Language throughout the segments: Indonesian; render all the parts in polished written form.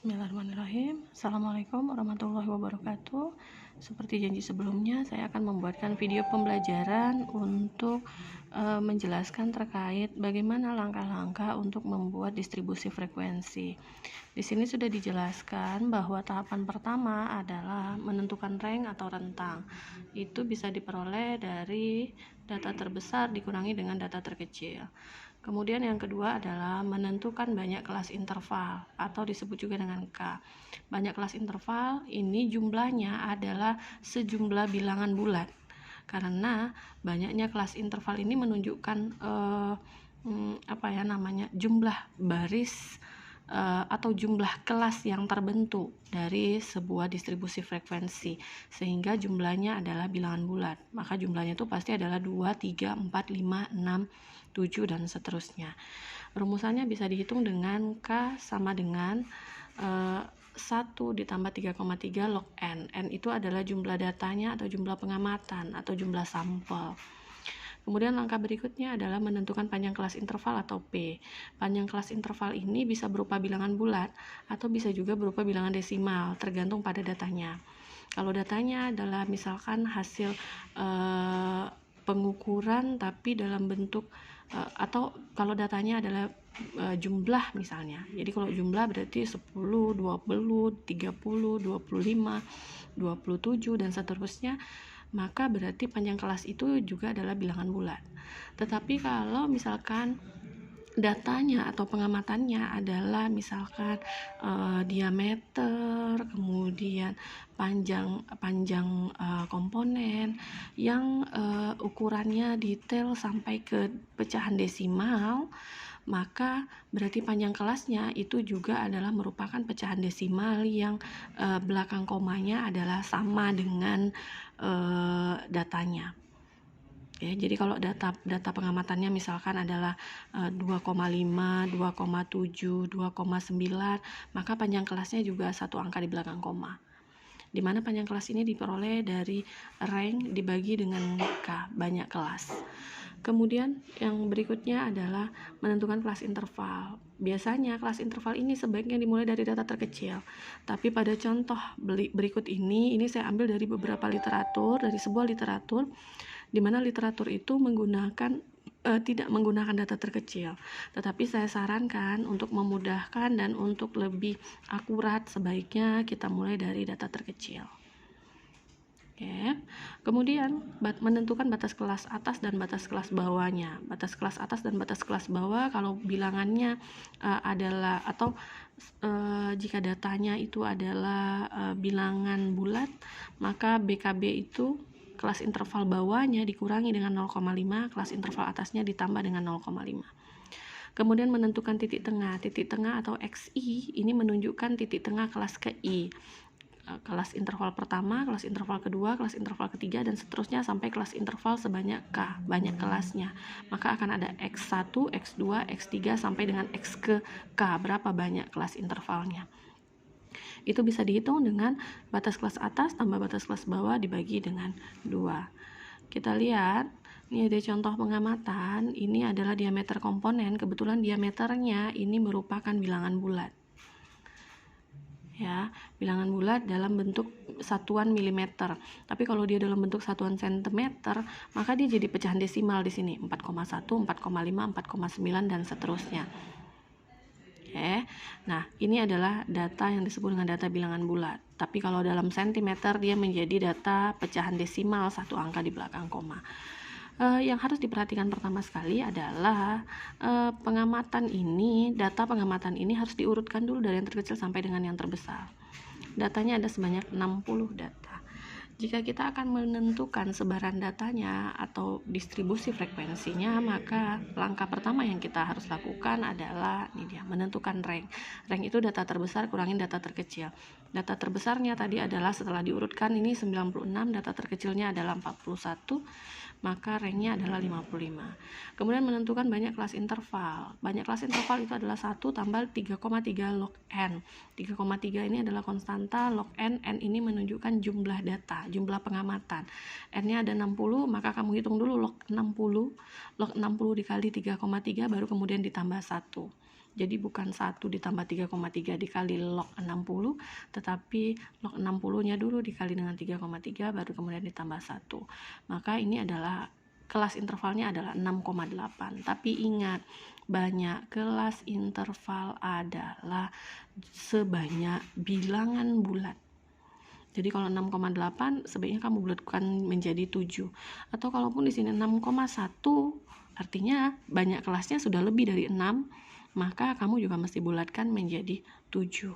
Bismillahirrahmanirrahim. Assalamualaikum warahmatullahi wabarakatuh. Seperti janji sebelumnya, saya akan membuatkan video pembelajaran untuk menjelaskan terkait bagaimana langkah-langkah untuk membuat distribusi frekuensi. Di sini sudah dijelaskan bahwa tahapan pertama adalah menentukan range atau rentang. Itu bisa diperoleh dari data terbesar dikurangi dengan data terkecil. Kemudian yang kedua adalah menentukan banyak kelas interval atau disebut juga dengan K. Banyak kelas interval ini jumlahnya adalah sejumlah bilangan bulat. Karena banyaknya kelas interval ini menunjukkan jumlah baris atau jumlah kelas yang terbentuk dari sebuah distribusi frekuensi, sehingga jumlahnya adalah bilangan bulat. Maka jumlahnya itu pasti adalah 2, 3, 4, 5, 6, 7 dan seterusnya. Rumusannya bisa dihitung dengan K sama dengan 1 ditambah 3,3 log N. N itu adalah jumlah datanya atau jumlah pengamatan atau jumlah sampel. Kemudian langkah berikutnya adalah menentukan panjang kelas interval atau P. Panjang kelas interval ini bisa berupa bilangan bulat atau bisa juga berupa bilangan desimal, tergantung pada datanya. Kalau datanya adalah misalkan hasil pengukuran tapi dalam bentuk atau kalau datanya adalah jumlah misalnya. Jadi kalau jumlah berarti 10, 20, 30, 25, 27 dan seterusnya, maka berarti panjang kelas itu juga adalah bilangan bulat. Tetapi kalau misalkan datanya atau pengamatannya adalah misalkan diameter, kemudian panjang komponen yang ukurannya detail sampai ke pecahan desimal, maka berarti panjang kelasnya itu juga adalah merupakan pecahan desimal yang belakang komanya adalah sama dengan datanya. Ya, jadi kalau data pengamatannya misalkan adalah 2,5, 2,7, 2,9, maka panjang kelasnya juga satu angka di belakang koma. Di mana panjang kelas ini diperoleh dari range dibagi dengan K, banyak kelas. Kemudian yang berikutnya adalah menentukan kelas interval. Biasanya kelas interval ini sebaiknya dimulai dari data terkecil. Tapi pada contoh berikut ini saya ambil dari beberapa literatur, dari sebuah literatur, di mana literatur itu tidak menggunakan data terkecil. Tetapi saya sarankan untuk memudahkan dan untuk lebih akurat, sebaiknya kita mulai dari data terkecil. Oke. Kemudian menentukan batas kelas atas dan batas kelas bawahnya. Batas kelas atas dan batas kelas bawah kalau bilangannya adalah atau jika datanya itu adalah bilangan bulat, maka BKB itu kelas interval bawahnya dikurangi dengan 0,5, kelas interval atasnya ditambah dengan 0,5. Kemudian menentukan titik tengah. Titik tengah atau XI ini menunjukkan titik tengah kelas ke I. Kelas interval pertama, kelas interval kedua, kelas interval ketiga, dan seterusnya sampai kelas interval sebanyak K, banyak kelasnya. Maka akan ada X1, X2, X3 sampai dengan X ke K, berapa banyak kelas intervalnya. Itu bisa dihitung dengan batas kelas atas tambah batas kelas bawah dibagi dengan 2. Kita lihat, ini ada contoh pengamatan. Ini adalah diameter komponen. Kebetulan diameternya ini merupakan bilangan bulat. Ya, bilangan bulat dalam bentuk satuan milimeter. Tapi kalau dia dalam bentuk satuan sentimeter, maka dia jadi pecahan desimal di sini, 4,1, 4,5, 4,9 dan seterusnya. Oke. Nah, ini adalah data yang disebut dengan data bilangan bulat. Tapi kalau dalam sentimeter dia menjadi data pecahan desimal satu angka di belakang koma. Yang harus diperhatikan pertama sekali adalah data pengamatan ini harus diurutkan dulu dari yang terkecil sampai dengan yang terbesar. Datanya ada sebanyak 60 data. Jika kita akan menentukan sebaran datanya atau distribusi frekuensinya, maka langkah pertama yang kita harus lakukan adalah menentukan range. Range itu data terbesar kurangin data terkecil. Data terbesarnya tadi adalah setelah diurutkan ini 96, data terkecilnya adalah 41, maka range-nya adalah 55. Kemudian menentukan banyak kelas interval. Banyak kelas interval itu adalah 1 tambah 3,3 log N. 3,3 ini adalah konstanta, log N ini menunjukkan jumlah data, jumlah pengamatan. N-nya ada 60, maka kamu hitung dulu log 60. Log 60 dikali 3,3 baru kemudian ditambah 1. Jadi bukan 1 ditambah 3,3 dikali log 60, tetapi log 60-nya dulu dikali dengan 3,3 baru kemudian ditambah 1. Maka ini adalah kelas intervalnya adalah 6,8. Tapi ingat, banyak kelas interval adalah sebanyak bilangan bulat. Jadi kalau 6,8 sebaiknya kamu bulatkan menjadi 7. Atau kalaupun di sini 6,1 artinya banyak kelasnya sudah lebih dari 6, maka kamu juga mesti bulatkan menjadi 7.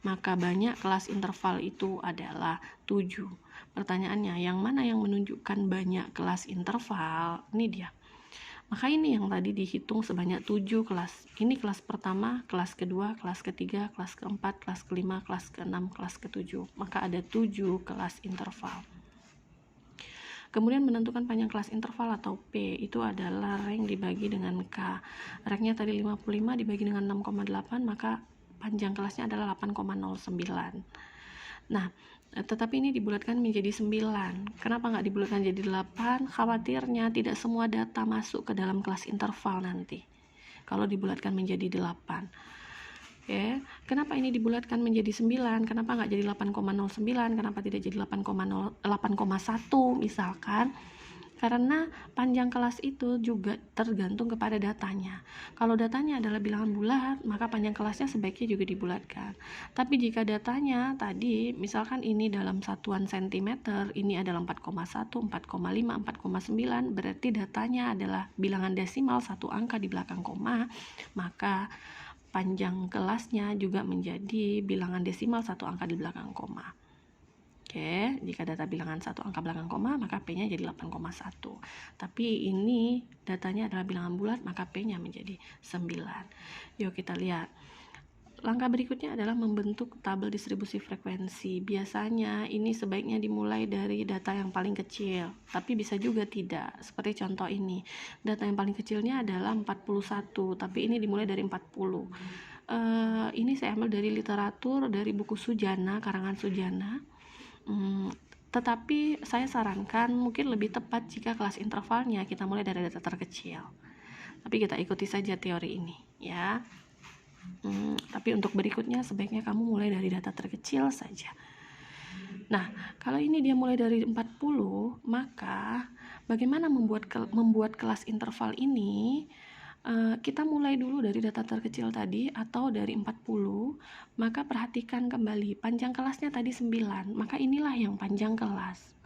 Maka banyak kelas interval itu adalah 7. Pertanyaannya, yang mana yang menunjukkan banyak kelas interval? Ini dia. Maka ini yang tadi dihitung sebanyak 7 kelas. Ini kelas pertama, kelas kedua, kelas ketiga, kelas keempat, kelas kelima, kelas keenam, kelas ketujuh. Maka ada 7 kelas interval. Kemudian menentukan panjang kelas interval atau P, itu adalah rank dibagi dengan K. Ranknya tadi 55 dibagi dengan 6,8, maka panjang kelasnya adalah 8,09. Nah, tetapi ini dibulatkan menjadi 9. Kenapa nggak dibulatkan jadi 8? Khawatirnya tidak semua data masuk ke dalam kelas interval nanti kalau dibulatkan menjadi 8. Oke, kenapa ini dibulatkan menjadi 9? Kenapa nggak jadi 8,09? Kenapa tidak jadi 8,1 misalkan? Karena panjang kelas itu juga tergantung kepada datanya. Kalau datanya adalah bilangan bulat, maka panjang kelasnya sebaiknya juga dibulatkan. Tapi jika datanya tadi, misalkan ini dalam satuan sentimeter, ini adalah 4,1, 4,5, 4,9, berarti datanya adalah bilangan desimal satu angka di belakang koma, maka panjang kelasnya juga menjadi bilangan desimal satu angka di belakang koma. Oke, jika data bilangan satu angka belakang koma, maka P-nya jadi 8,1. Tapi ini datanya adalah bilangan bulat, maka P-nya menjadi 9. Yuk kita lihat. Langkah berikutnya adalah membentuk tabel distribusi frekuensi. Biasanya ini sebaiknya dimulai dari data yang paling kecil, tapi bisa juga tidak. Seperti contoh ini, data yang paling kecilnya adalah 41, tapi ini dimulai dari 40. Ini saya ambil dari literatur, dari buku Sujana, karangan Sujana. Tetapi saya sarankan mungkin lebih tepat jika kelas intervalnya kita mulai dari data terkecil. Tapi kita ikuti saja teori ini, ya. Tapi untuk berikutnya sebaiknya kamu mulai dari data terkecil saja. Nah, kalau ini dia mulai dari 40, maka bagaimana membuat kelas interval ini? Kita mulai dulu dari data terkecil tadi atau dari 40, maka perhatikan kembali panjang kelasnya tadi 9, maka inilah yang panjang kelas.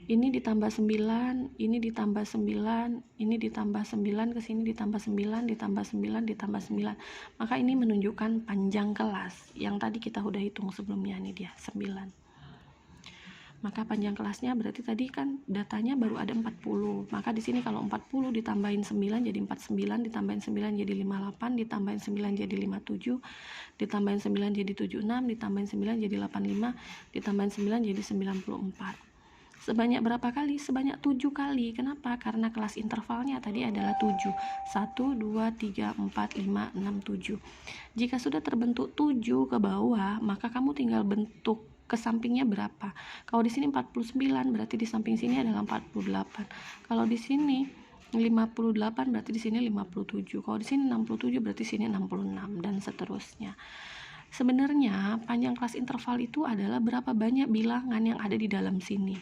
Ini ditambah 9, ini ditambah 9, ini ditambah 9, kesini ditambah 9, ditambah 9, ditambah 9. Maka ini menunjukkan panjang kelas yang tadi kita udah hitung sebelumnya, ini dia 9. Maka panjang kelasnya berarti tadi kan datanya baru ada 40. Maka di sini kalau 40 ditambahin 9 jadi 49, ditambahin 9 jadi 58, ditambahin 9 jadi 57, ditambahin 9 jadi 76, ditambahin 9 jadi 85, ditambahin 9 jadi 94. Sebanyak berapa kali? Sebanyak 7 kali. Kenapa? Karena kelas intervalnya tadi adalah 7. 1, 2, 3, 4, 5, 6, 7. Jika sudah terbentuk 7 ke bawah, maka kamu tinggal bentuk ke sampingnya berapa. Kalau di sini 49, berarti di samping sini adalah 48. Kalau di sini 58, berarti di sini 57. Kalau di sini 67, berarti di sini 66, dan seterusnya. Sebenarnya panjang kelas interval itu adalah berapa banyak bilangan yang ada di dalam sini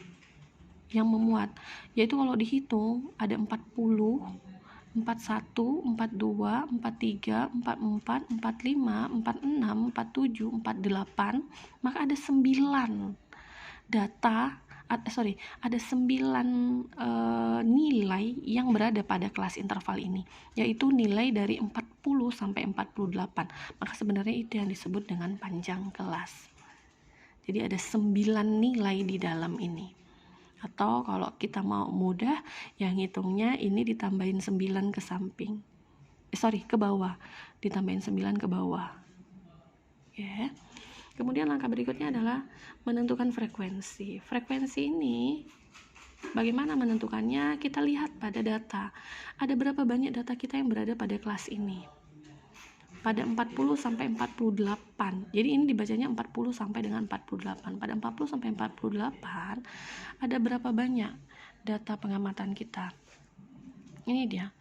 yang memuat, yaitu kalau dihitung ada 40, 41, 42, 43, 44, 45, 46, 47, 48, maka ada 9 data, ada 9 nilai yang berada pada kelas interval ini, yaitu nilai dari 40 sampai 48. Maka sebenarnya itu yang disebut dengan panjang kelas. Jadi ada 9 nilai di dalam ini. Atau kalau kita mau mudah, yang hitungnya ini ditambahin 9 ke samping. Ke bawah. Ditambahin 9 ke bawah. Ya. Kemudian langkah berikutnya adalah menentukan frekuensi. Frekuensi ini bagaimana menentukannya? Kita lihat pada data. Ada berapa banyak data kita yang berada pada kelas ini? Pada 40 sampai 48. Jadi ini dibacanya 40 sampai dengan 48. Pada 40 sampai 48 ada berapa banyak data pengamatan kita? Ini dia.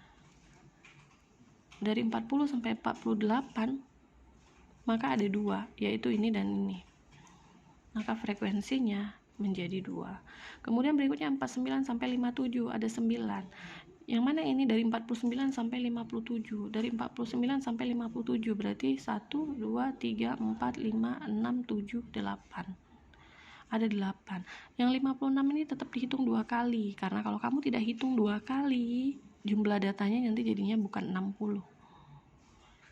dari 40 sampai 48, maka ada 2, yaitu ini dan ini. Maka frekuensinya menjadi 2. Kemudian berikutnya 49 sampai 57, ada 9. Yang mana ini dari 49 sampai 57. Dari 49 sampai 57 berarti 1, 2, 3, 4, 5, 6, 7, 8. Ada 8. Yang 56 ini tetap dihitung 2 kali. Karena kalau kamu tidak hitung 2 kali, jumlah datanya nanti jadinya bukan 60.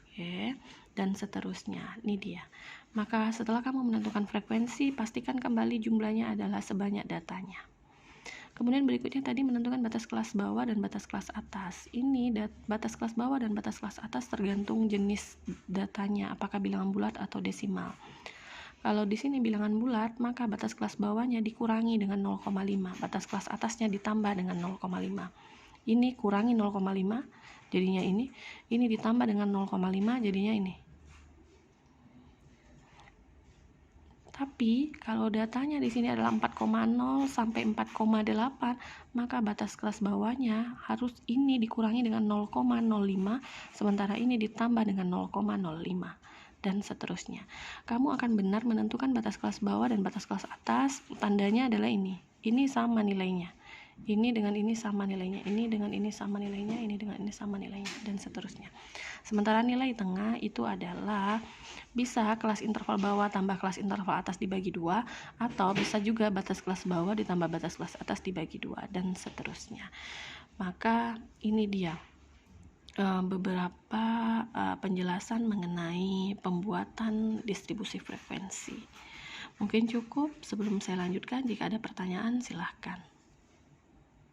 Oke, dan seterusnya. Ini dia. Maka setelah kamu menentukan frekuensi, pastikan kembali jumlahnya adalah sebanyak datanya. Kemudian berikutnya tadi menentukan batas kelas bawah dan batas kelas atas. Ini batas kelas bawah dan batas kelas atas tergantung jenis datanya, apakah bilangan bulat atau desimal. Kalau di sini bilangan bulat, maka batas kelas bawahnya dikurangi dengan 0,5, batas kelas atasnya ditambah dengan 0,5. Ini kurangi 0,5, jadinya ini ditambah dengan 0,5, jadinya ini. Tapi kalau datanya di sini adalah 4,0 sampai 4,8, maka batas kelas bawahnya harus ini dikurangi dengan 0,05, sementara ini ditambah dengan 0,05 dan seterusnya. Kamu akan benar menentukan batas kelas bawah dan batas kelas atas. Tandanya adalah ini. Ini sama nilainya. Ini dengan ini sama nilainya, ini dengan ini sama nilainya, ini dengan ini sama nilainya, dan seterusnya. Sementara nilai tengah itu adalah bisa kelas interval bawah tambah kelas interval atas dibagi 2, atau bisa juga batas kelas bawah ditambah batas kelas atas dibagi 2, dan seterusnya. Maka ini dia beberapa penjelasan mengenai pembuatan distribusi frekuensi. Mungkin cukup. Sebelum saya lanjutkan, jika ada pertanyaan silahkan.